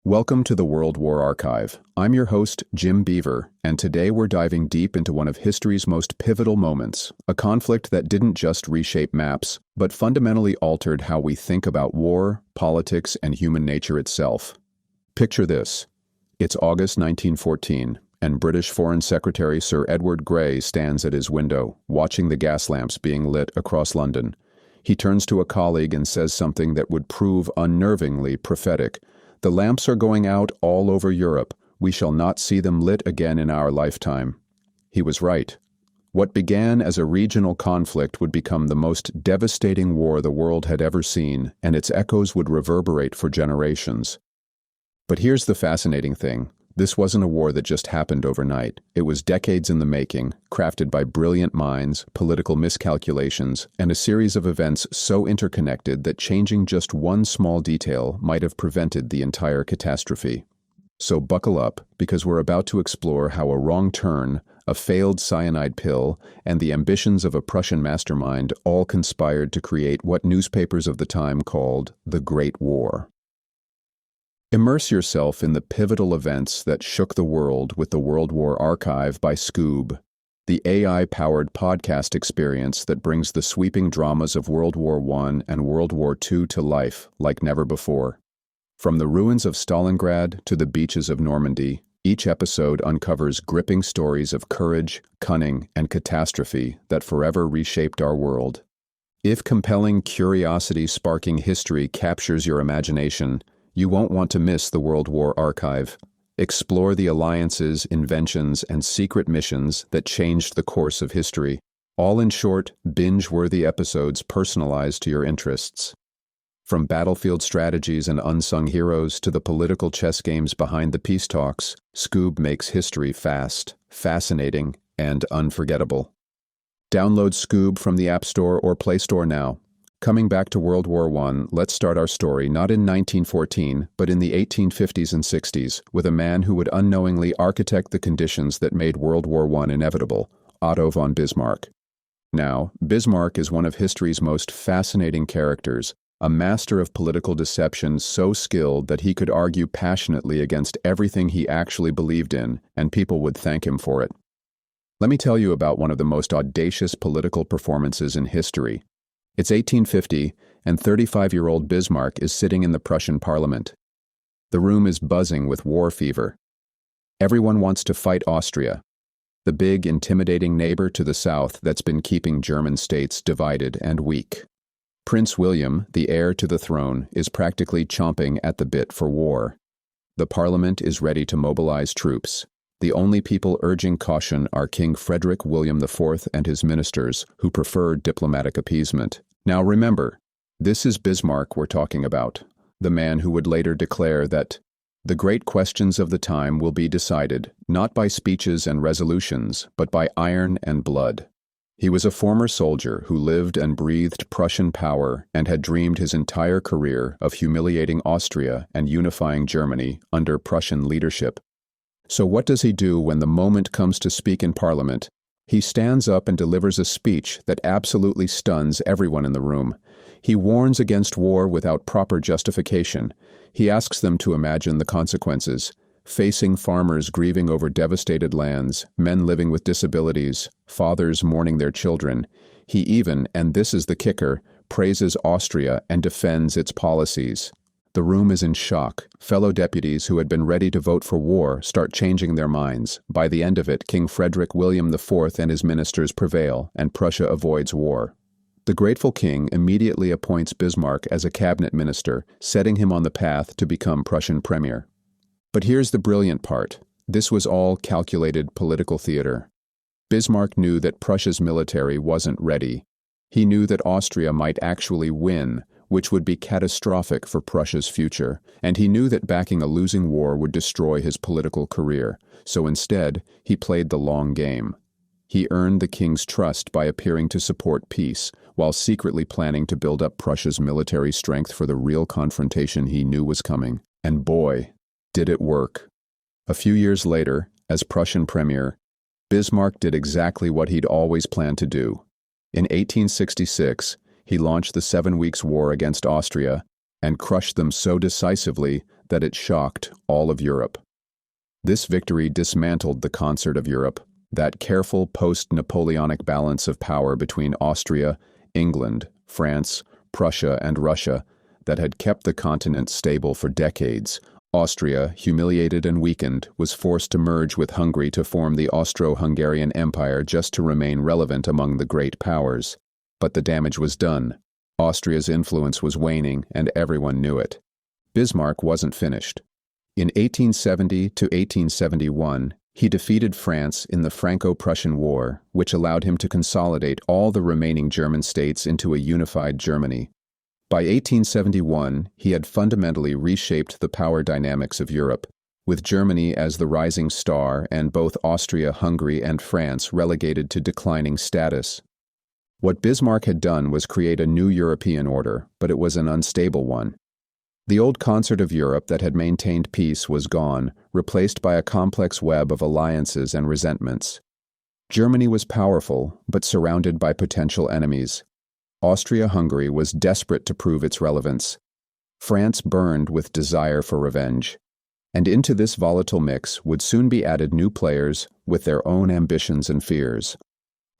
Welcome to the World War Archive. I'm your host, Jim Beaver, and today we're diving deep into one of history's most pivotal moments, a conflict that didn't just reshape maps, but fundamentally altered how we think about war, politics, and human nature itself. Picture this. It's August 1914, and British Foreign Secretary Sir Edward Grey stands at his window, watching the gas lamps being lit across London. He turns to a colleague and says something that would prove unnervingly prophetic. "The lamps are going out all over Europe. We shall not see them lit again in our lifetime." He was right. What began as a regional conflict would become the most devastating war the world had ever seen, and its echoes would reverberate for generations. But here's the fascinating thing. This wasn't a war that just happened overnight. It was decades in the making, crafted by brilliant minds, political miscalculations, and a series of events so interconnected that changing just one small detail might have prevented the entire catastrophe. So buckle up, because we're about to explore how a wrong turn, a failed cyanide pill, and the ambitions of a Prussian mastermind all conspired to create what newspapers of the time called the Great War. Immerse yourself in the pivotal events that shook the world with the World War Archive by Skoob, the AI-powered podcast experience that brings the sweeping dramas of World War I and World War II to life like never before. From the ruins of Stalingrad to the beaches of Normandy, each episode uncovers gripping stories of courage, cunning, and catastrophe that forever reshaped our world. If compelling curiosity-sparking history captures your imagination, you won't want to miss the World War Archive. Explore the alliances, inventions, and secret missions that changed the course of history, all in short, binge-worthy episodes personalized to your interests. From battlefield strategies and unsung heroes to the political chess games behind the peace talks, Skoob makes history fast, fascinating, and unforgettable. Download Skoob from the App Store or Play Store now. Coming back to World War I, let's start our story not in 1914, but in the 1850s and 60s, with a man who would unknowingly architect the conditions that made World War I inevitable, Otto von Bismarck. Now, Bismarck is one of history's most fascinating characters, a master of political deception so skilled that he could argue passionately against everything he actually believed in, and people would thank him for it. Let me tell you about one of the most audacious political performances in history. It's 1850, and 35-year-old Bismarck is sitting in the Prussian parliament. The room is buzzing with war fever. Everyone wants to fight Austria, the big, intimidating neighbor to the south that's been keeping German states divided and weak. Prince William, the heir to the throne, is practically chomping at the bit for war. The parliament is ready to mobilize troops. The only people urging caution are King Frederick William IV and his ministers, who prefer diplomatic appeasement. Now remember, this is Bismarck we're talking about, the man who would later declare that the great questions of the time will be decided not by speeches and resolutions, but by iron and blood. He was a former soldier who lived and breathed Prussian power and had dreamed his entire career of humiliating Austria and unifying Germany under Prussian leadership. So what does he do when the moment comes to speak in Parliament? He stands up and delivers a speech that absolutely stuns everyone in the room. He warns against war without proper justification. He asks them to imagine the consequences, facing farmers grieving over devastated lands, men living with disabilities, fathers mourning their children. He even, and this is the kicker, praises Austria and defends its policies. The room is in shock. Fellow deputies who had been ready to vote for war start changing their minds. By the end of it, King Frederick William IV and his ministers prevail, and Prussia avoids war. The grateful king immediately appoints Bismarck as a cabinet minister, setting him on the path to become Prussian premier. But here's the brilliant part. This was all calculated political theater. Bismarck knew that Prussia's military wasn't ready. He knew that Austria might actually win, which would be catastrophic for Prussia's future, and he knew that backing a losing war would destroy his political career, so instead, he played the long game. He earned the king's trust by appearing to support peace, while secretly planning to build up Prussia's military strength for the real confrontation he knew was coming. And boy, did it work. A few years later, as Prussian premier, Bismarck did exactly what he'd always planned to do. In 1866, he launched the 7 Weeks' War against Austria, and crushed them so decisively that it shocked all of Europe. This victory dismantled the concert of Europe, that careful post-Napoleonic balance of power between Austria, England, France, Prussia, and Russia that had kept the continent stable for decades. Austria, humiliated and weakened, was forced to merge with Hungary to form the Austro-Hungarian Empire just to remain relevant among the great powers. But the damage was done. Austria's influence was waning, and everyone knew it. Bismarck wasn't finished. In 1870 to 1871, he defeated France in the Franco-Prussian War, which allowed him to consolidate all the remaining German states into a unified Germany. By 1871, he had fundamentally reshaped the power dynamics of Europe, with Germany as the rising star and both Austria, Hungary, and France relegated to declining status. What Bismarck had done was create a new European order, but it was an unstable one. The old concert of Europe that had maintained peace was gone, replaced by a complex web of alliances and resentments. Germany was powerful, but surrounded by potential enemies. Austria-Hungary was desperate to prove its relevance. France burned with desire for revenge. And into this volatile mix would soon be added new players with their own ambitions and fears.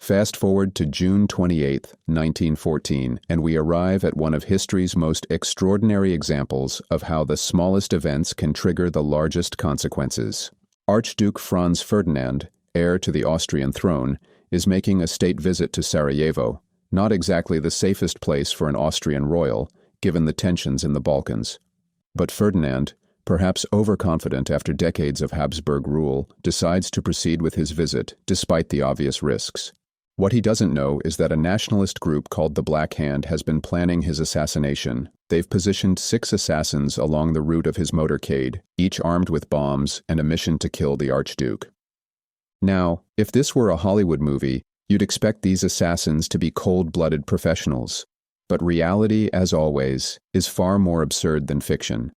Fast forward to June 28, 1914, and we arrive at one of history's most extraordinary examples of how the smallest events can trigger the largest consequences. Archduke Franz Ferdinand, heir to the Austrian throne, is making a state visit to Sarajevo, not exactly the safest place for an Austrian royal, given the tensions in the Balkans. But Ferdinand, perhaps overconfident after decades of Habsburg rule, decides to proceed with his visit, despite the obvious risks. What he doesn't know is that a nationalist group called the Black Hand has been planning his assassination. They've positioned 6 assassins along the route of his motorcade, each armed with bombs and a mission to kill the Archduke. Now, if this were a Hollywood movie, you'd expect these assassins to be cold-blooded professionals. But reality, as always, is far more absurd than fiction.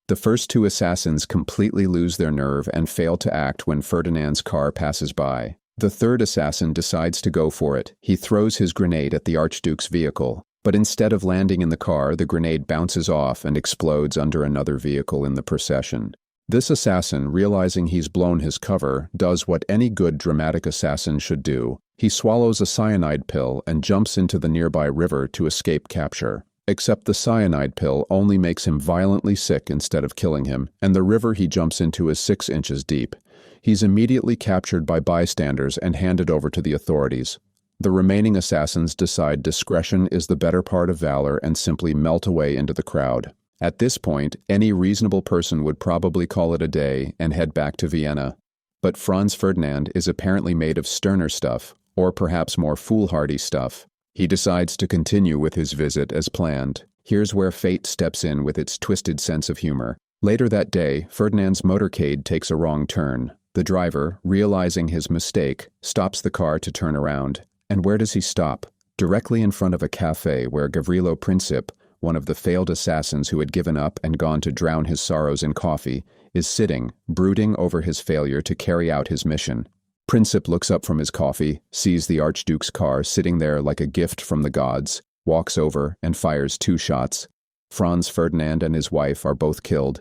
The first 2 assassins completely lose their nerve and fail to act when Ferdinand's car passes by. The third assassin decides to go for it. He throws his grenade at the Archduke's vehicle, but instead of landing in the car, the grenade bounces off and explodes under another vehicle in the procession. This assassin, realizing he's blown his cover, does what any good dramatic assassin should do. He swallows a cyanide pill and jumps into the nearby river to escape capture. Except the cyanide pill only makes him violently sick instead of killing him, and the river he jumps into is 6 inches deep. He's immediately captured by bystanders and handed over to the authorities. The remaining assassins decide discretion is the better part of valor and simply melt away into the crowd. At this point, any reasonable person would probably call it a day and head back to Vienna. But Franz Ferdinand is apparently made of sterner stuff, or perhaps more foolhardy stuff. He decides to continue with his visit as planned. Here's where fate steps in with its twisted sense of humor. Later that day, Ferdinand's motorcade takes a wrong turn. The driver, realizing his mistake, stops the car to turn around. And where does he stop? Directly in front of a cafe where Gavrilo Princip, one of the failed assassins who had given up and gone to drown his sorrows in coffee, is sitting, brooding over his failure to carry out his mission. Princip looks up from his coffee, sees the Archduke's car sitting there like a gift from the gods, walks over and fires 2 shots. Franz Ferdinand and his wife are both killed.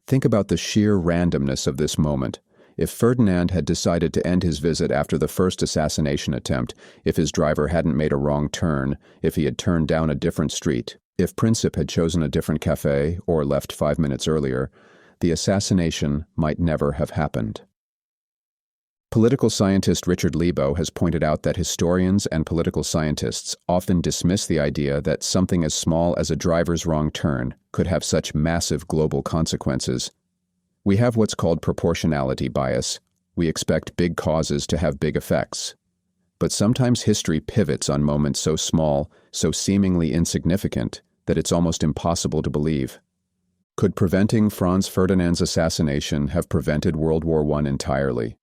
Think about the sheer randomness of this moment. If Ferdinand had decided to end his visit after the first assassination attempt, if his driver hadn't made a wrong turn, if he had turned down a different street, if Princip had chosen a different cafe or left 5 minutes earlier, the assassination might never have happened. Political scientist Richard Lebo has pointed out that historians and political scientists often dismiss the idea that something as small as a driver's wrong turn could have such massive global consequences. We have what's called proportionality bias. We expect big causes to have big effects. But sometimes history pivots on moments so small, so seemingly insignificant, that it's almost impossible to believe. Could preventing Franz Ferdinand's assassination have prevented World War I entirely?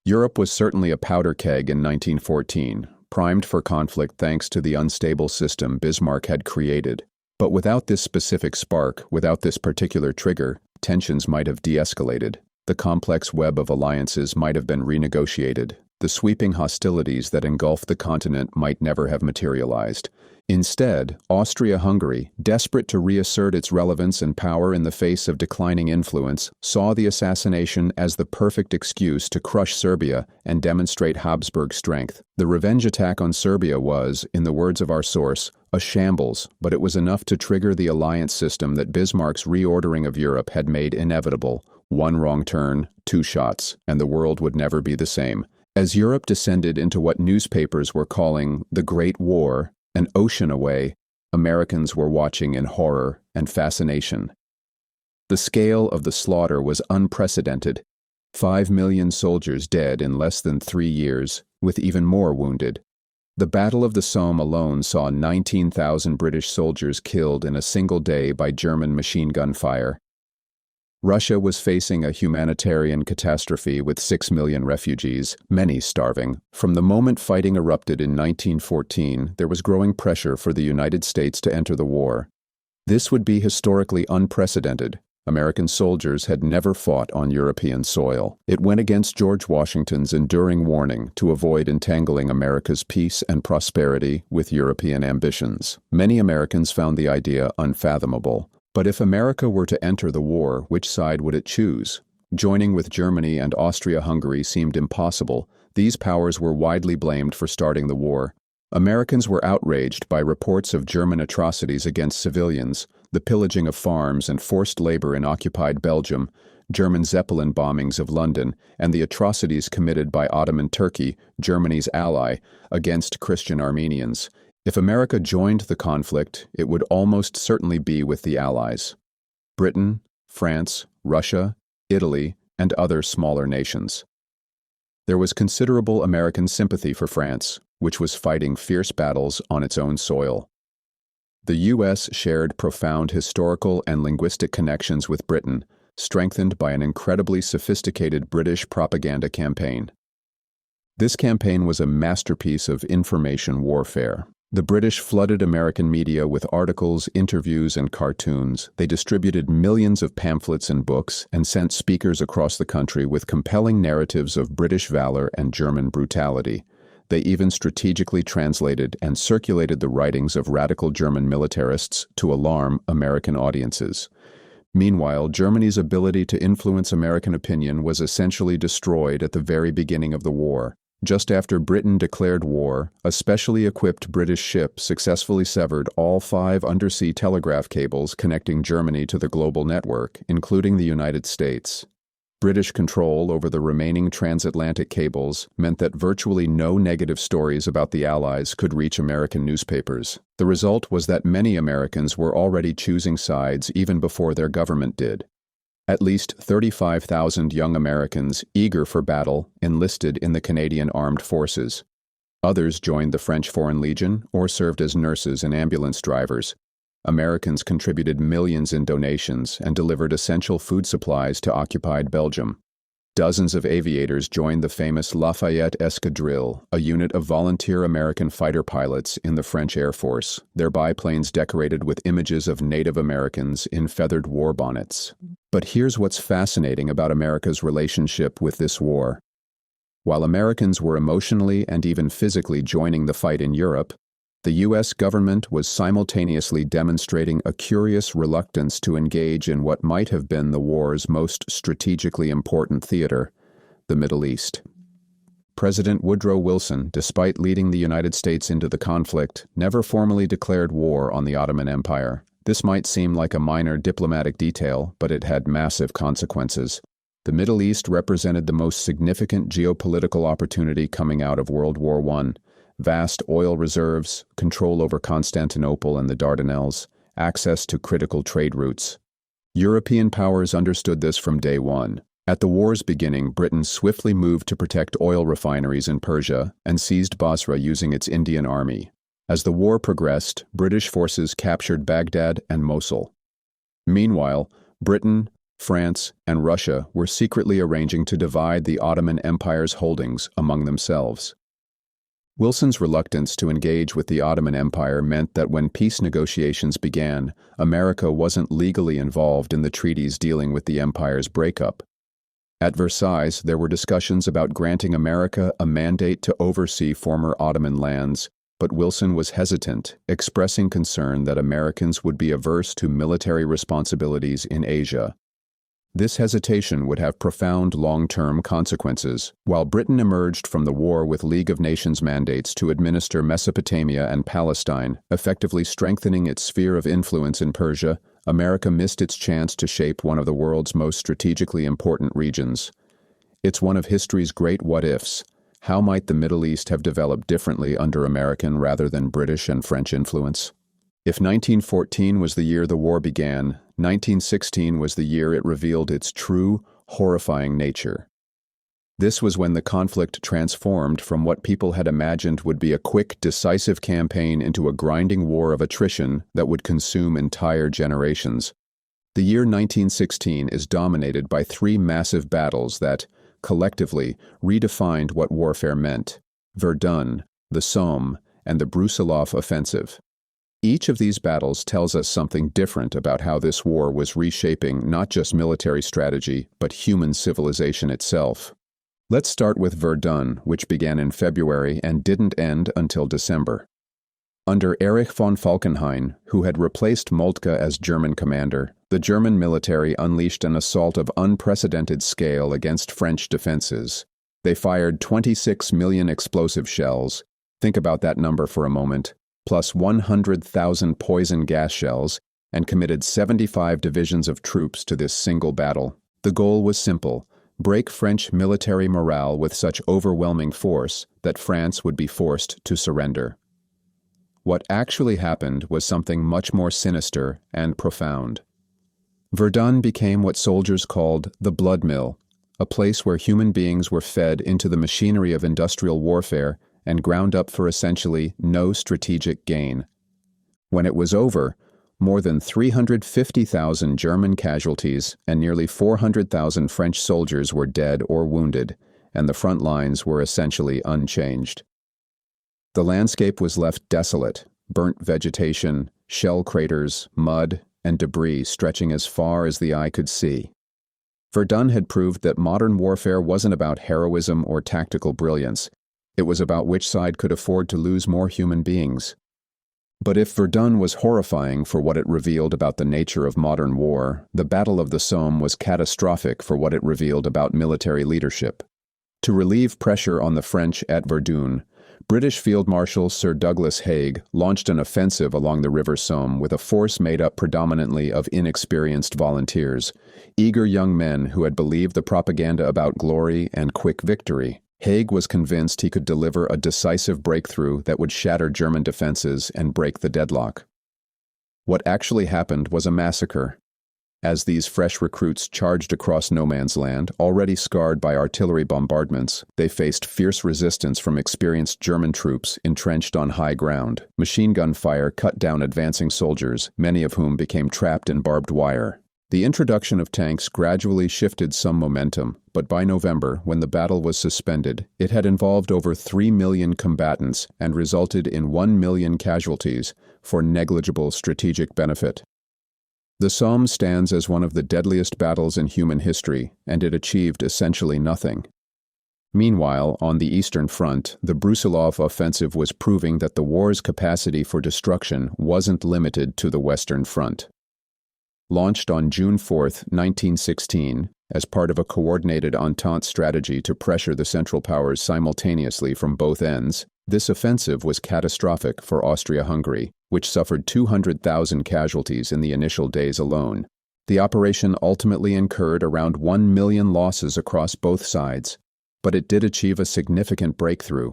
Europe was certainly a powder keg in 1914, primed for conflict thanks to the unstable system Bismarck had created. But without this specific spark, without this particular trigger, tensions might have de-escalated. The complex web of alliances might have been renegotiated. The sweeping hostilities that engulfed the continent might never have materialized. Instead, Austria-Hungary, desperate to reassert its relevance and power in the face of declining influence, saw the assassination as the perfect excuse to crush Serbia and demonstrate Habsburg strength. The revenge attack on Serbia was, in the words of our source, a shambles, but it was enough to trigger the alliance system that Bismarck's reordering of Europe had made inevitable. One wrong turn, two shots, and the world would never be the same. As Europe descended into what newspapers were calling the Great War, an ocean away, Americans were watching in horror and fascination. The scale of the slaughter was unprecedented. 5 million soldiers dead in less than 3 years, with even more wounded. The Battle of the Somme alone saw 19,000 British soldiers killed in a single day by German machine gun fire. Russia was facing a humanitarian catastrophe with 6 million refugees, many starving. From the moment fighting erupted in 1914, there was growing pressure for the United States to enter the war. This would be historically unprecedented. American soldiers had never fought on European soil. It went against George Washington's enduring warning to avoid entangling America's peace and prosperity with European ambitions. Many Americans found the idea unfathomable. But if America were to enter the war, which side would it choose? Joining with Germany and Austria-Hungary seemed impossible. These powers were widely blamed for starting the war. Americans were outraged by reports of German atrocities against civilians, the pillaging of farms and forced labor in occupied Belgium, German Zeppelin bombings of London, and the atrocities committed by Ottoman Turkey, Germany's ally, against Christian Armenians. If America joined the conflict, it would almost certainly be with the Allies: Britain, France, Russia, Italy, and other smaller nations. There was considerable American sympathy for France, which was fighting fierce battles on its own soil. The U.S. shared profound historical and linguistic connections with Britain, strengthened by an incredibly sophisticated British propaganda campaign. This campaign was a masterpiece of information warfare. The British flooded American media with articles, interviews, and cartoons. They distributed millions of pamphlets and books and sent speakers across the country with compelling narratives of British valor and German brutality. They even strategically translated and circulated the writings of radical German militarists to alarm American audiences. Meanwhile, Germany's ability to influence American opinion was essentially destroyed at the very beginning of the war. Just after Britain declared war, a specially equipped British ship successfully severed all 5 undersea telegraph cables connecting Germany to the global network, including the United States. British control over the remaining transatlantic cables meant that virtually no negative stories about the Allies could reach American newspapers. The result was that many Americans were already choosing sides even before their government did. At least 35,000 young Americans, eager for battle, enlisted in the Canadian Armed Forces. Others joined the French Foreign Legion or served as nurses and ambulance drivers. Americans contributed millions in donations and delivered essential food supplies to occupied Belgium. Dozens of aviators joined the famous Lafayette Escadrille, a unit of volunteer American fighter pilots in the French Air Force, their biplanes decorated with images of Native Americans in feathered war bonnets. But here's what's fascinating about America's relationship with this war. While Americans were emotionally and even physically joining the fight in Europe, the U.S. government was simultaneously demonstrating a curious reluctance to engage in what might have been the war's most strategically important theater, the Middle East. President Woodrow Wilson, despite leading the United States into the conflict, never formally declared war on the Ottoman Empire. This might seem like a minor diplomatic detail, but it had massive consequences. The Middle East represented the most significant geopolitical opportunity coming out of World War I. Vast oil reserves, control over Constantinople and the Dardanelles, access to critical trade routes. European powers understood this from day one. At the war's beginning, Britain swiftly moved to protect oil refineries in Persia and seized Basra using its Indian army. As the war progressed, British forces captured Baghdad and Mosul. Meanwhile, Britain, France, and Russia were secretly arranging to divide the Ottoman Empire's holdings among themselves. Wilson's reluctance to engage with the Ottoman Empire meant that when peace negotiations began, America wasn't legally involved in the treaties dealing with the empire's breakup. At Versailles, there were discussions about granting America a mandate to oversee former Ottoman lands, but Wilson was hesitant, expressing concern that Americans would be averse to military responsibilities in Asia. This hesitation would have profound long-term consequences. While Britain emerged from the war with League of Nations mandates to administer Mesopotamia and Palestine, effectively strengthening its sphere of influence in Persia, America missed its chance to shape one of the world's most strategically important regions. It's one of history's great what-ifs. How might the Middle East have developed differently under American rather than British and French influence? If 1914 was the year the war began, 1916 was the year it revealed its true, horrifying nature. This was when the conflict transformed from what people had imagined would be a quick, decisive campaign into a grinding war of attrition that would consume entire generations. The year 1916 is dominated by three massive battles that, collectively, redefined what warfare meant: Verdun, the Somme, and the Brusilov offensive. Each of these battles tells us something different about how this war was reshaping not just military strategy, but human civilization itself. Let's start with Verdun, which began in February and didn't end until December. Under Erich von Falkenhayn, who had replaced Moltke as German commander, the German military unleashed an assault of unprecedented scale against French defenses. They fired 26 million explosive shells, think about that number for a moment, plus 100,000 poison gas shells, and committed 75 divisions of troops to this single battle. The goal was simple: break French military morale with such overwhelming force that France would be forced to surrender. What actually happened was something much more sinister and profound. Verdun became what soldiers called the blood mill, a place where human beings were fed into the machinery of industrial warfare and ground up for essentially no strategic gain. When it was over, more than 350,000 German casualties and nearly 400,000 French soldiers were dead or wounded, and the front lines were essentially unchanged. The landscape was left desolate: burnt vegetation, shell craters, mud, and debris stretching as far as the eye could see. Verdun had proved that modern warfare wasn't about heroism or tactical brilliance. It was about which side could afford to lose more human beings. But if Verdun was horrifying for what it revealed about the nature of modern war, the Battle of the Somme was catastrophic for what it revealed about military leadership. To relieve pressure on the French at Verdun, British Field Marshal Sir Douglas Haig launched an offensive along the River Somme with a force made up predominantly of inexperienced volunteers, eager young men who had believed the propaganda about glory and quick victory. Haig was convinced he could deliver a decisive breakthrough that would shatter German defenses and break the deadlock. What actually happened was a massacre. As these fresh recruits charged across no man's land, already scarred by artillery bombardments, they faced fierce resistance from experienced German troops entrenched on high ground. Machine gun fire cut down advancing soldiers, many of whom became trapped in barbed wire. The introduction of tanks gradually shifted some momentum, but by November, when the battle was suspended, it had involved over 3 million combatants and resulted in 1 million casualties for negligible strategic benefit. The Somme stands as one of the deadliest battles in human history, and it achieved essentially nothing. Meanwhile, on the Eastern Front, the Brusilov offensive was proving that the war's capacity for destruction wasn't limited to the Western Front. Launched on June 4, 1916, as part of a coordinated Entente strategy to pressure the Central Powers simultaneously from both ends, this offensive was catastrophic for Austria-Hungary, which suffered 200,000 casualties in the initial days alone. The operation ultimately incurred around 1 million losses across both sides, but it did achieve a significant breakthrough,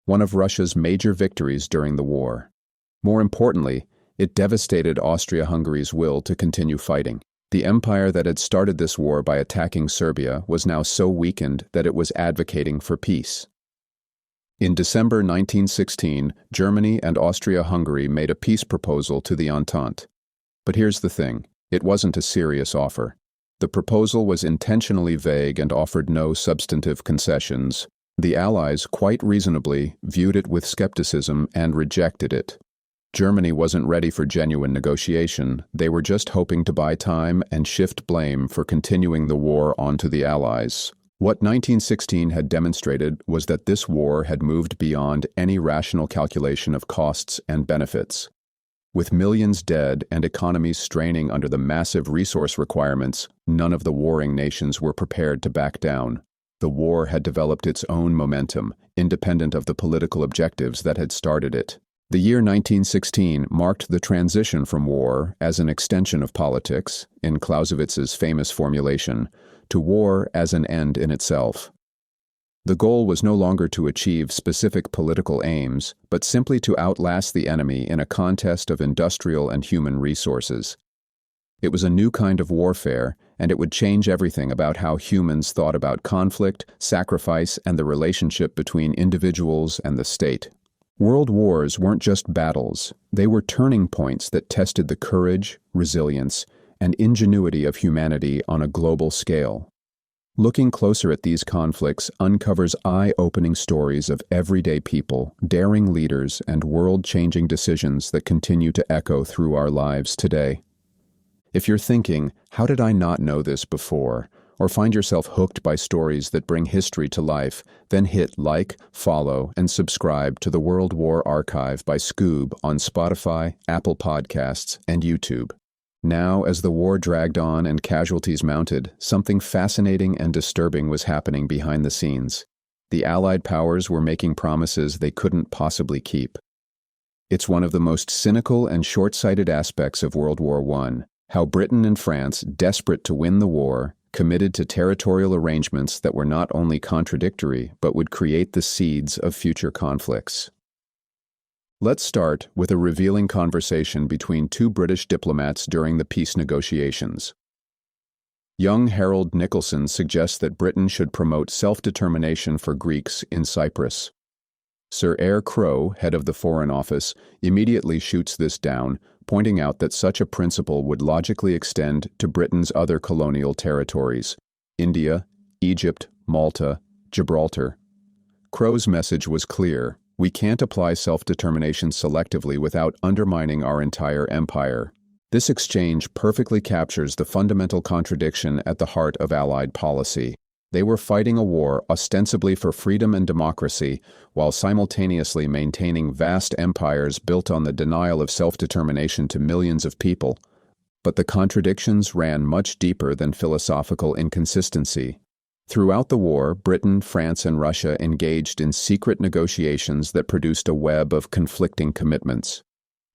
one of Russia's major victories during the war. More importantly, it devastated Austria-Hungary's will to continue fighting. The empire that had started this war by attacking Serbia was now so weakened that it was advocating for peace. In December 1916, Germany and Austria-Hungary made a peace proposal to the Entente. But here's the thing: it wasn't a serious offer. The proposal was intentionally vague and offered no substantive concessions. The Allies, quite reasonably, viewed it with skepticism and rejected it. Germany wasn't ready for genuine negotiation. They were just hoping to buy time and shift blame for continuing the war onto the Allies. What 1916 had demonstrated was that this war had moved beyond any rational calculation of costs and benefits. With millions dead and economies straining under the massive resource requirements, none of the warring nations were prepared to back down. The war had developed its own momentum, independent of the political objectives that had started it. The year 1916 marked the transition from war as an extension of politics, in Clausewitz's famous formulation, to war as an end in itself. The goal was no longer to achieve specific political aims, but simply to outlast the enemy in a contest of industrial and human resources. It was a new kind of warfare, and it would change everything about how humans thought about conflict, sacrifice, and the relationship between individuals and the state. World wars weren't just battles, they were turning points that tested the courage, resilience, and ingenuity of humanity on a global scale. Looking closer at these conflicts uncovers eye-opening stories of everyday people, daring leaders, and world-changing decisions that continue to echo through our lives today. If you're thinking, how did I not know this before, or find yourself hooked by stories that bring history to life, then hit like, follow, and subscribe to the World War Archive by Skoob on Spotify, Apple Podcasts, and YouTube. Now, as the war dragged on and casualties mounted, something fascinating and disturbing was happening behind the scenes. The Allied powers were making promises they couldn't possibly keep. It's one of the most cynical and short-sighted aspects of World War I, how Britain and France, desperate to win the war, committed to territorial arrangements that were not only contradictory but would create the seeds of future conflicts. Let's start with a revealing conversation between two British diplomats during the peace negotiations. Young Harold Nicolson suggests that Britain should promote self-determination for Greeks in Cyprus. Sir Eyre Crowe, head of the Foreign Office, immediately shoots this down, pointing out that such a principle would logically extend to Britain's other colonial territories: India, Egypt, Malta, Gibraltar. Crowe's message was clear: we can't apply self-determination selectively without undermining our entire empire. This exchange perfectly captures the fundamental contradiction at the heart of Allied policy. They were fighting a war ostensibly for freedom and democracy, while simultaneously maintaining vast empires built on the denial of self-determination to millions of people. But the contradictions ran much deeper than philosophical inconsistency. Throughout the war, Britain, France, and Russia engaged in secret negotiations that produced a web of conflicting commitments.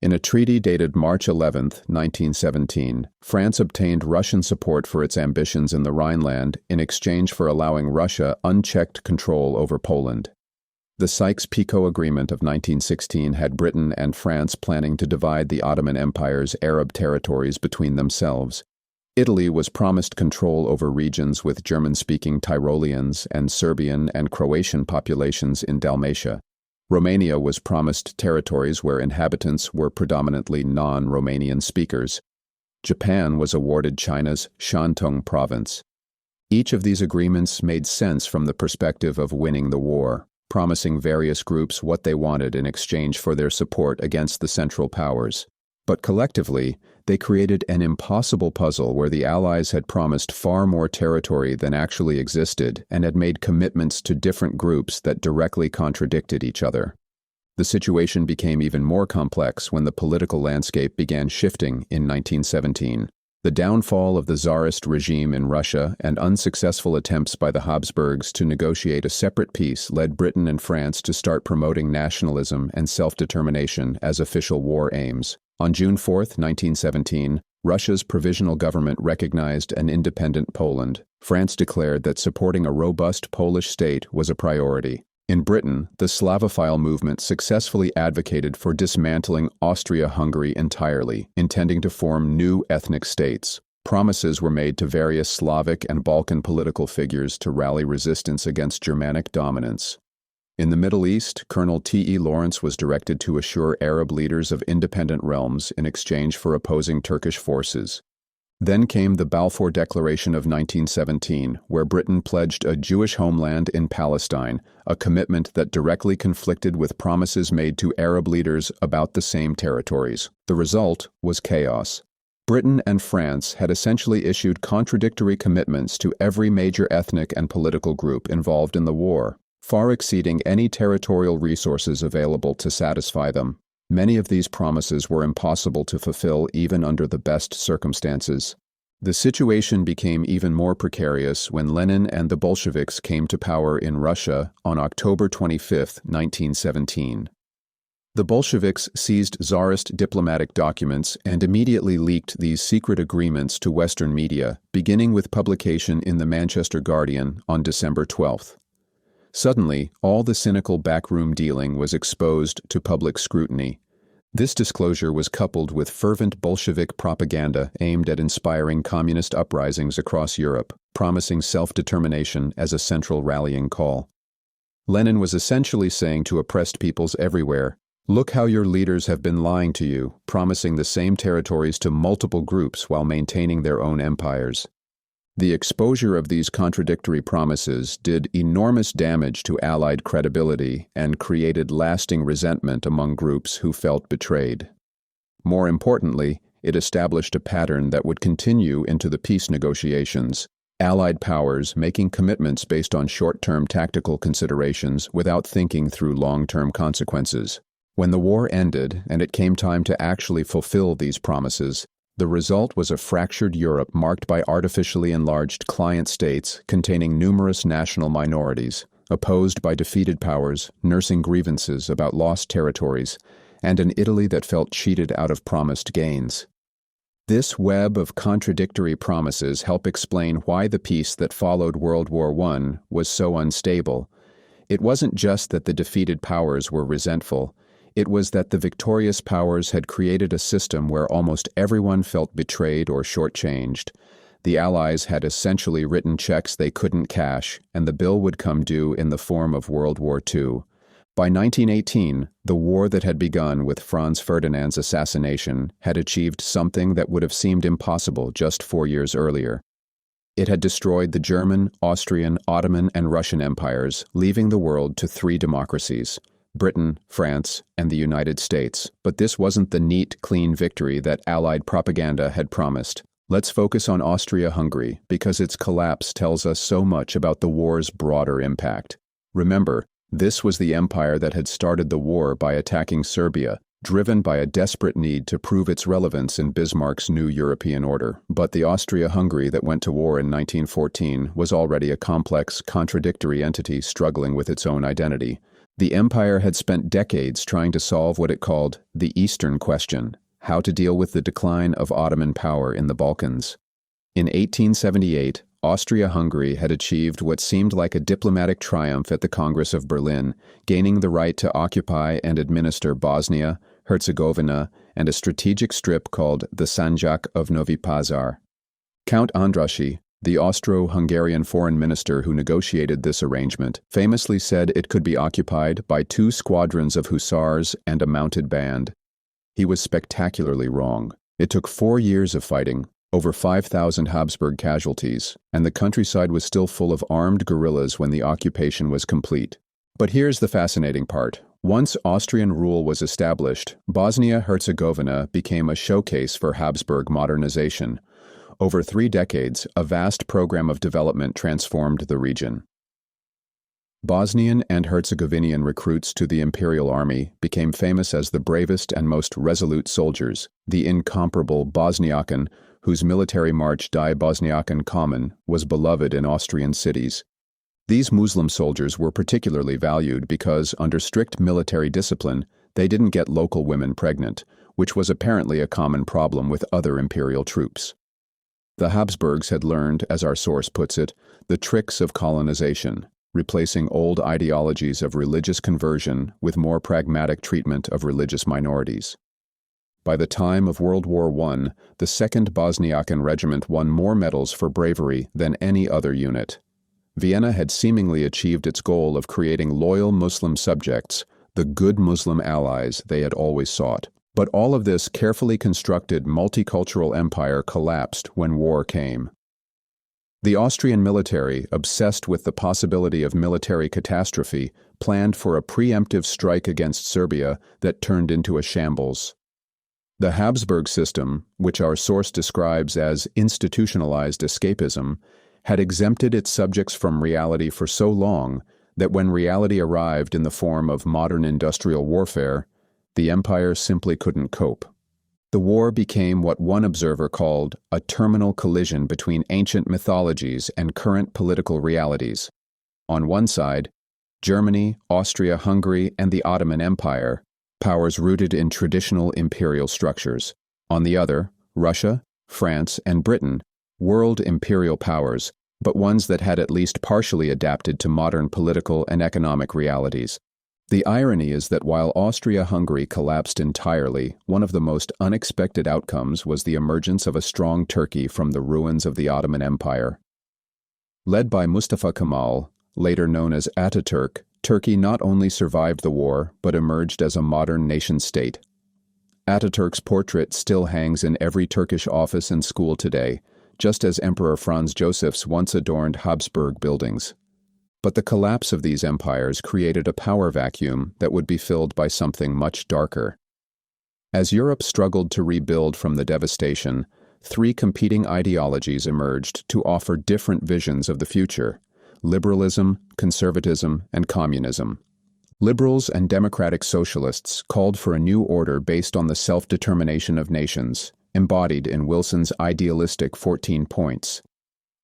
In a treaty dated March 11, 1917, France obtained Russian support for its ambitions in the Rhineland in exchange for allowing Russia unchecked control over Poland. The Sykes-Picot Agreement of 1916 had Britain and France planning to divide the Ottoman Empire's Arab territories between themselves. Italy was promised control over regions with German-speaking Tyroleans and Serbian and Croatian populations in Dalmatia. Romania was promised territories where inhabitants were predominantly non-Romanian speakers. Japan was awarded China's Shantung province. Each of these agreements made sense from the perspective of winning the war, promising various groups what they wanted in exchange for their support against the Central Powers. But collectively, they created an impossible puzzle where the Allies had promised far more territory than actually existed and had made commitments to different groups that directly contradicted each other. The situation became even more complex when the political landscape began shifting in 1917. The downfall of the Tsarist regime in Russia and unsuccessful attempts by the Habsburgs to negotiate a separate peace led Britain and France to start promoting nationalism and self-determination as official war aims. On June 4, 1917, Russia's provisional government recognized an independent Poland. France declared that supporting a robust Polish state was a priority. In Britain, the Slavophile movement successfully advocated for dismantling Austria-Hungary entirely, intending to form new ethnic states. Promises were made to various Slavic and Balkan political figures to rally resistance against Germanic dominance. In the Middle East, Colonel T.E. Lawrence was directed to assure Arab leaders of independent realms in exchange for opposing Turkish forces. Then came the Balfour Declaration of 1917, where Britain pledged a Jewish homeland in Palestine, a commitment that directly conflicted with promises made to Arab leaders about the same territories. The result was chaos. Britain and France had essentially issued contradictory commitments to every major ethnic and political group involved in the war, far exceeding any territorial resources available to satisfy them. Many of these promises were impossible to fulfill even under the best circumstances. The situation became even more precarious when Lenin and the Bolsheviks came to power in Russia on October 25, 1917. The Bolsheviks seized Tsarist diplomatic documents and immediately leaked these secret agreements to Western media, beginning with publication in the Manchester Guardian on December 12. Suddenly, all the cynical backroom dealing was exposed to public scrutiny. This disclosure was coupled with fervent Bolshevik propaganda aimed at inspiring communist uprisings across Europe, promising self-determination as a central rallying call. Lenin was essentially saying to oppressed peoples everywhere, "Look how your leaders have been lying to you, promising the same territories to multiple groups while maintaining their own empires." The exposure of these contradictory promises did enormous damage to Allied credibility and created lasting resentment among groups who felt betrayed. More importantly, it established a pattern that would continue into the peace negotiations, Allied powers making commitments based on short-term tactical considerations without thinking through long-term consequences. When the war ended and it came time to actually fulfill these promises, the result was a fractured Europe marked by artificially enlarged client states containing numerous national minorities, opposed by defeated powers, nursing grievances about lost territories, and an Italy that felt cheated out of promised gains. This web of contradictory promises help explain why the peace that followed World War I was so unstable. It wasn't just that the defeated powers were resentful. It was that the victorious powers had created a system where almost everyone felt betrayed or shortchanged. The Allies had essentially written checks they couldn't cash, and the bill would come due in the form of World War II. By 1918, the war that had begun with Franz Ferdinand's assassination had achieved something that would have seemed impossible just 4 years earlier. It had destroyed the German, Austrian, Ottoman, and Russian empires, leaving the world to 3 democracies: Britain, France, and the United States. But this wasn't the neat, clean victory that Allied propaganda had promised. Let's focus on Austria-Hungary, because its collapse tells us so much about the war's broader impact. Remember, this was the empire that had started the war by attacking Serbia, driven by a desperate need to prove its relevance in Bismarck's new European order. But the Austria-Hungary that went to war in 1914 was already a complex, contradictory entity struggling with its own identity. The empire had spent decades trying to solve what it called the Eastern Question, how to deal with the decline of Ottoman power in the Balkans. In 1878, Austria-Hungary had achieved what seemed like a diplomatic triumph at the Congress of Berlin, gaining the right to occupy and administer Bosnia, Herzegovina, and a strategic strip called the Sanjak of Novi Pazar. Count Andrassy, the Austro-Hungarian foreign minister who negotiated this arrangement, famously said it could be occupied by 2 squadrons of hussars and a mounted band. He was spectacularly wrong. It took 4 years of fighting, over 5,000 Habsburg casualties, and the countryside was still full of armed guerrillas when the occupation was complete. But here's the fascinating part. Once Austrian rule was established, Bosnia-Herzegovina became a showcase for Habsburg modernization. Over 3 decades, a vast program of development transformed the region. Bosnian and Herzegovinian recruits to the Imperial Army became famous as the bravest and most resolute soldiers. The incomparable Bosniaken, whose military march Die Bosniaken Kommen was beloved in Austrian cities. These Muslim soldiers were particularly valued because, under strict military discipline, they didn't get local women pregnant, which was apparently a common problem with other imperial troops. The Habsburgs had learned, as our source puts it, the tricks of colonization, replacing old ideologies of religious conversion with more pragmatic treatment of religious minorities. By the time of World War I, the 2nd Bosniakan Regiment won more medals for bravery than any other unit. Vienna had seemingly achieved its goal of creating loyal Muslim subjects, the good Muslim allies they had always sought. But all of this carefully constructed multicultural empire collapsed when war came. The Austrian military, obsessed with the possibility of military catastrophe, planned for a preemptive strike against Serbia that turned into a shambles. The Habsburg system, which our source describes as institutionalized escapism, had exempted its subjects from reality for so long that when reality arrived in the form of modern industrial warfare, the empire simply couldn't cope. The war became what one observer called a terminal collision between ancient mythologies and current political realities. On one side, Germany, Austria-Hungary, and the Ottoman Empire, powers rooted in traditional imperial structures. On the other, Russia, France, and Britain, world imperial powers, but ones that had at least partially adapted to modern political and economic realities. The irony is that while Austria-Hungary collapsed entirely, one of the most unexpected outcomes was the emergence of a strong Turkey from the ruins of the Ottoman Empire. Led by Mustafa Kemal, later known as Ataturk, Turkey not only survived the war, but emerged as a modern nation-state. Ataturk's portrait still hangs in every Turkish office and school today, just as Emperor Franz Joseph's once adorned Habsburg buildings. But the collapse of these empires created a power vacuum that would be filled by something much darker. As Europe struggled to rebuild from the devastation, three competing ideologies emerged to offer different visions of the future: liberalism, conservatism, and communism. Liberals and democratic socialists called for a new order based on the self-determination of nations, embodied in Wilson's idealistic 14 points.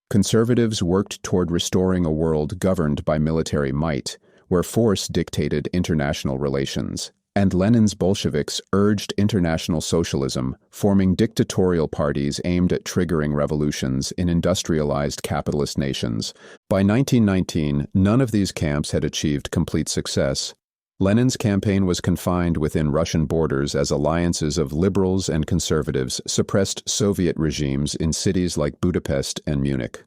Conservatives worked toward restoring a world governed by military might, where force dictated international relations. And Lenin's Bolsheviks urged international socialism, forming dictatorial parties aimed at triggering revolutions in industrialized capitalist nations. By 1919, none of these camps had achieved complete success. Lenin's campaign was confined within Russian borders as alliances of liberals and conservatives suppressed Soviet regimes in cities like Budapest and Munich.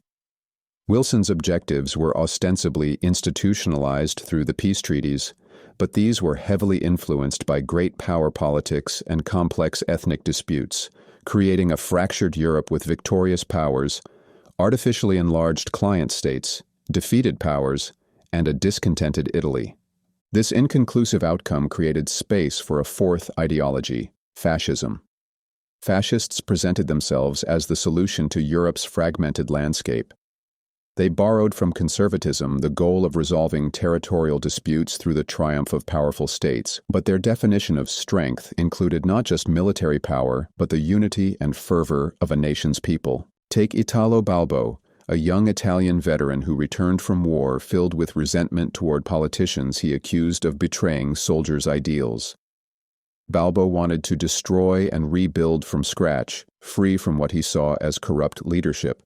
Wilson's objectives were ostensibly institutionalized through the peace treaties, but these were heavily influenced by great power politics and complex ethnic disputes, creating a fractured Europe with victorious powers, artificially enlarged client states, defeated powers, and a discontented Italy. This inconclusive outcome created space for a fourth ideology: fascism. Fascists presented themselves as the solution to Europe's fragmented landscape. They borrowed from conservatism the goal of resolving territorial disputes through the triumph of powerful states, but their definition of strength included not just military power, but the unity and fervor of a nation's people. Take Italo Balbo, a young Italian veteran who returned from war filled with resentment toward politicians he accused of betraying soldiers' ideals. Balbo wanted to destroy and rebuild from scratch, free from what he saw as corrupt leadership.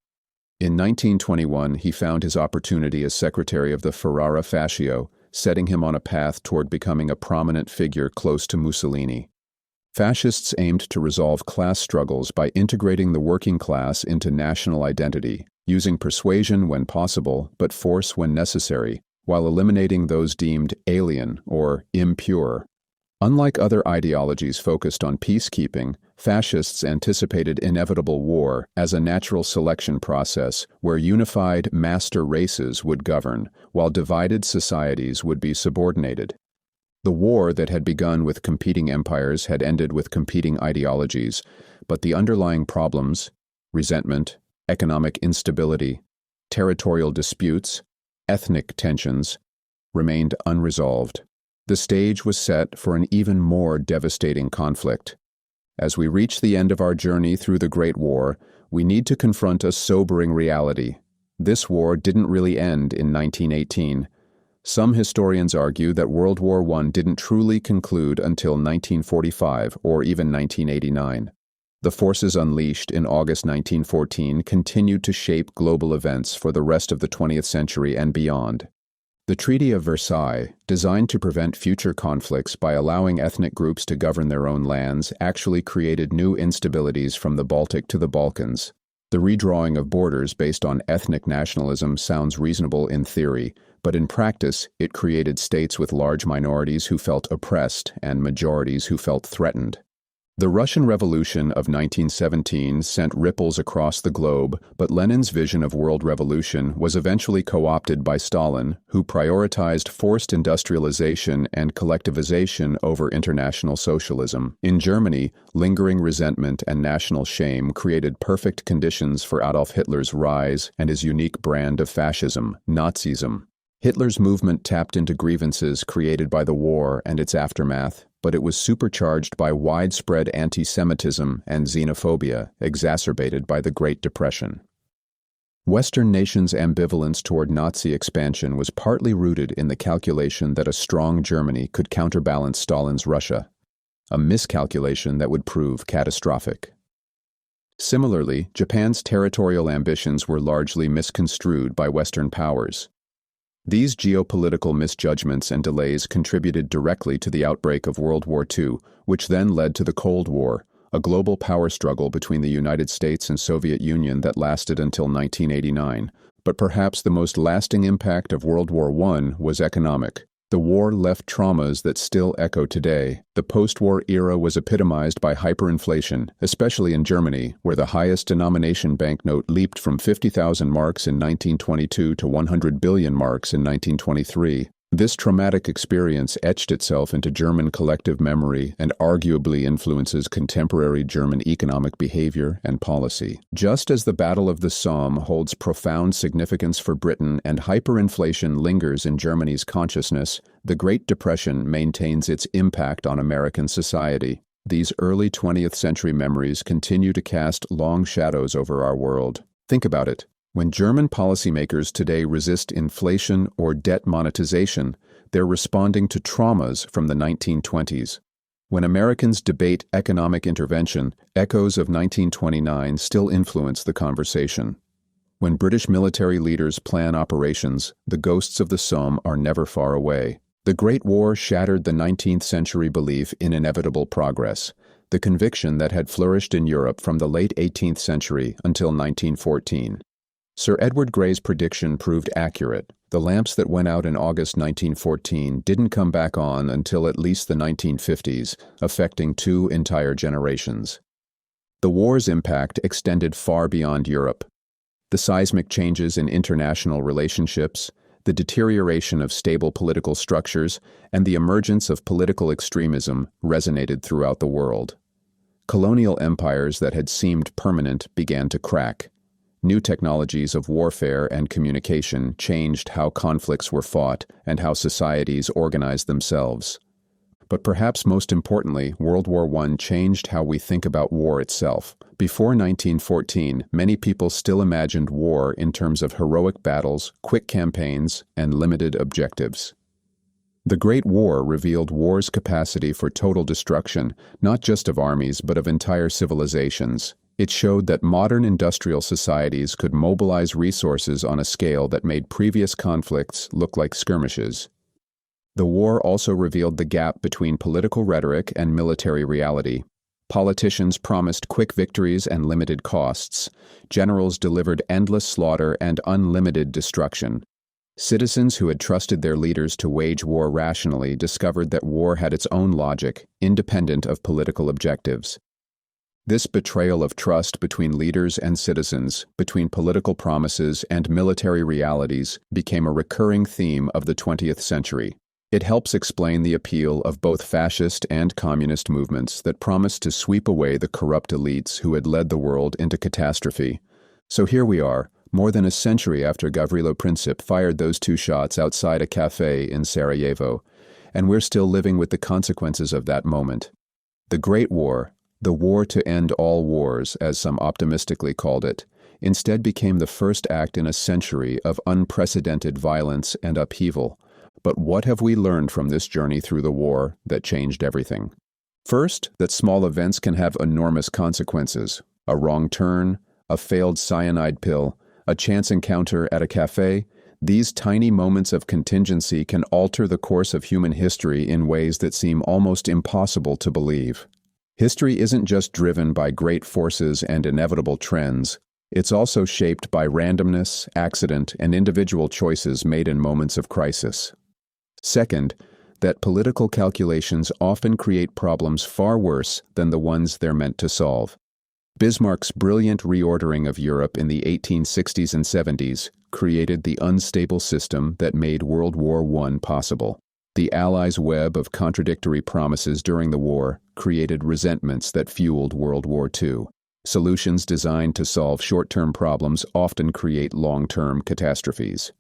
In 1921, he found his opportunity as secretary of the Ferrara Fascio, setting him on a path toward becoming a prominent figure close to Mussolini. Fascists aimed to resolve class struggles by integrating the working class into national identity, using persuasion when possible but force when necessary, while eliminating those deemed alien or impure. Unlike other ideologies focused on peacekeeping, fascists anticipated inevitable war as a natural selection process where unified master races would govern, while divided societies would be subordinated. The war that had begun with competing empires had ended with competing ideologies, but the underlying problems, resentment, economic instability, territorial disputes, ethnic tensions, remained unresolved. The stage was set for an even more devastating conflict. As we reach the end of our journey through the Great War, we need to confront a sobering reality. This war didn't really end in 1918. Some historians argue that World War I didn't truly conclude until 1945 or even 1989. The forces unleashed in August 1914 continued to shape global events for the rest of the 20th century and beyond. The Treaty of Versailles, designed to prevent future conflicts by allowing ethnic groups to govern their own lands, actually created new instabilities from the Baltic to the Balkans. The redrawing of borders based on ethnic nationalism sounds reasonable in theory, but in practice, it created states with large minorities who felt oppressed and majorities who felt threatened. The Russian Revolution of 1917 sent ripples across the globe, but Lenin's vision of world revolution was eventually co-opted by Stalin, who prioritized forced industrialization and collectivization over international socialism. In Germany, lingering resentment and national shame created perfect conditions for Adolf Hitler's rise and his unique brand of fascism, Nazism. Hitler's movement tapped into grievances created by the war and its aftermath, but it was supercharged by widespread anti-Semitism and xenophobia, exacerbated by the Great Depression. Western nations' ambivalence toward Nazi expansion was partly rooted in the calculation that a strong Germany could counterbalance Stalin's Russia, a miscalculation that would prove catastrophic. Similarly, Japan's territorial ambitions were largely misconstrued by Western powers. These geopolitical misjudgments and delays contributed directly to the outbreak of World War II, which then led to the Cold War, a global power struggle between the United States and Soviet Union that lasted until 1989. But perhaps the most lasting impact of World War I was economic. The war left traumas that still echo today. The post-war era was epitomized by hyperinflation, especially in Germany, where the highest denomination banknote leaped from 50,000 marks in 1922 to 100 billion marks in 1923. This traumatic experience etched itself into German collective memory and arguably influences contemporary German economic behavior and policy. Just as the Battle of the Somme holds profound significance for Britain and hyperinflation lingers in Germany's consciousness, the Great Depression maintains its impact on American society. These early 20th century memories continue to cast long shadows over our world. Think about it. When German policymakers today resist inflation or debt monetization, they're responding to traumas from the 1920s. When Americans debate economic intervention, echoes of 1929 still influence the conversation. When British military leaders plan operations, the ghosts of the Somme are never far away. The Great War shattered the 19th century belief in inevitable progress, the conviction that had flourished in Europe from the late 18th century until 1914. Sir Edward Grey's prediction proved accurate. The lamps that went out in August 1914 didn't come back on until at least the 1950s, affecting two entire generations. The war's impact extended far beyond Europe. The seismic changes in international relationships, the deterioration of stable political structures, and the emergence of political extremism resonated throughout the world. Colonial empires that had seemed permanent began to crack. New technologies of warfare and communication changed how conflicts were fought and how societies organized themselves. But perhaps most importantly, World War I changed how we think about war itself. Before 1914, many people still imagined war in terms of heroic battles, quick campaigns, and limited objectives. The Great War revealed war's capacity for total destruction, not just of armies but of entire civilizations. It showed that modern industrial societies could mobilize resources on a scale that made previous conflicts look like skirmishes. The war also revealed the gap between political rhetoric and military reality. Politicians promised quick victories and limited costs. Generals delivered endless slaughter and unlimited destruction. Citizens who had trusted their leaders to wage war rationally discovered that war had its own logic, independent of political objectives. This betrayal of trust between leaders and citizens, between political promises and military realities, became a recurring theme of the 20th century. It helps explain the appeal of both fascist and communist movements that promised to sweep away the corrupt elites who had led the world into catastrophe. So here we are, more than a century after Gavrilo Princip fired those two shots outside a cafe in Sarajevo, and we're still living with the consequences of that moment. The Great War, the war to end all wars, as some optimistically called it, instead became the first act in a century of unprecedented violence and upheaval. But what have we learned from this journey through the war that changed everything? First, that small events can have enormous consequences. A wrong turn, a failed cyanide pill, a chance encounter at a cafe. These tiny moments of contingency can alter the course of human history in ways that seem almost impossible to believe. History isn't just driven by great forces and inevitable trends. It's also shaped by randomness, accident, and individual choices made in moments of crisis. Second, that political calculations often create problems far worse than the ones they're meant to solve. Bismarck's brilliant reordering of Europe in the 1860s and 70s created the unstable system that made World War I possible. The Allies' web of contradictory promises during the war created resentments that fueled World War II. Solutions designed to solve short-term problems often create long-term catastrophes.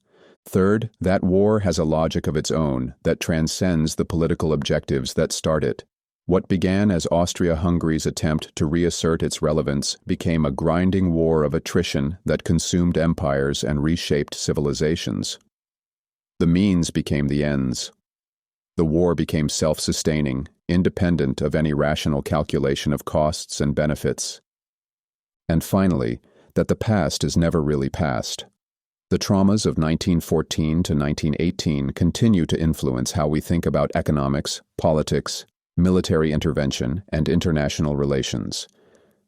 Third, that war has a logic of its own that transcends the political objectives that start it. What began as Austria-Hungary's attempt to reassert its relevance became a grinding war of attrition that consumed empires and reshaped civilizations. The means became the ends. The war became self-sustaining, independent of any rational calculation of costs and benefits. And finally, that the past is never really past. The traumas of 1914 to 1918 continue to influence how we think about economics, politics, military intervention, and international relations.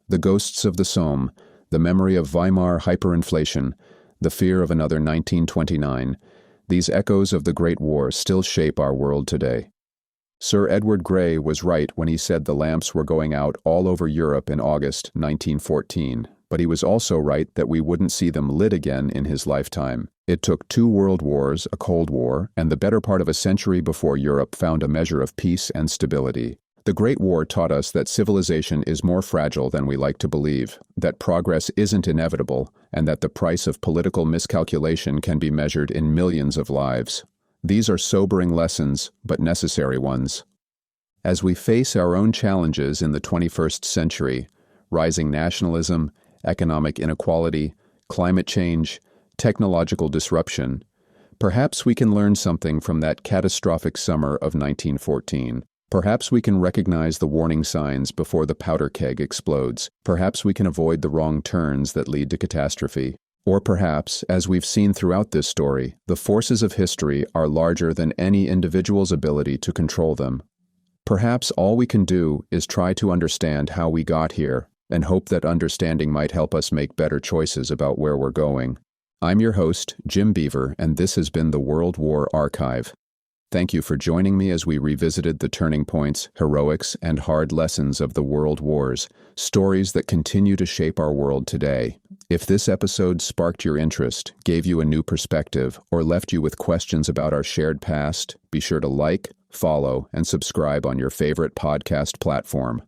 The ghosts of the Somme, the memory of Weimar hyperinflation, the fear of another 1929, these echoes of the Great War still shape our world today. Sir Edward Grey was right when he said the lamps were going out all over Europe in August 1914, but he was also right that we wouldn't see them lit again in his lifetime. It took 2 world wars, a Cold War, and the better part of a century before Europe found a measure of peace and stability. The Great War taught us that civilization is more fragile than we like to believe, that progress isn't inevitable, and that the price of political miscalculation can be measured in millions of lives. These are sobering lessons, but necessary ones. As we face our own challenges in the 21st century, rising nationalism, economic inequality, climate change, technological disruption, perhaps we can learn something from that catastrophic summer of 1914. Perhaps we can recognize the warning signs before the powder keg explodes. Perhaps we can avoid the wrong turns that lead to catastrophe. Or perhaps, as we've seen throughout this story, the forces of history are larger than any individual's ability to control them. Perhaps all we can do is try to understand how we got here, and hope that understanding might help us make better choices about where we're going. I'm your host, Jim Beaver, and this has been the World War Archive. Thank you for joining me as we revisited the turning points, heroics, and hard lessons of the World Wars, stories that continue to shape our world today. If this episode sparked your interest, gave you a new perspective, or left you with questions about our shared past, be sure to like, follow, and subscribe on your favorite podcast platform.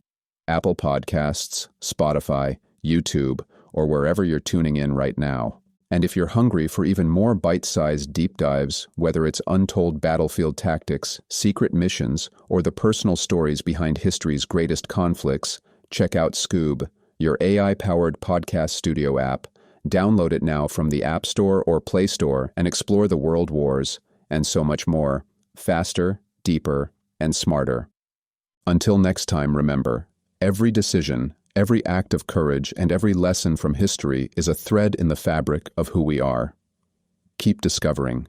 Apple Podcasts, Spotify, YouTube, or wherever you're tuning in right now. And if you're hungry for even more bite-sized deep dives, whether it's untold battlefield tactics, secret missions, or the personal stories behind history's greatest conflicts, check out Skoob, your AI-powered podcast studio app. Download it now from the App Store or Play Store and explore the world wars, and so much more, faster, deeper, and smarter. Until next time, remember, every decision, every act of courage, and every lesson from history is a thread in the fabric of who we are. Keep discovering.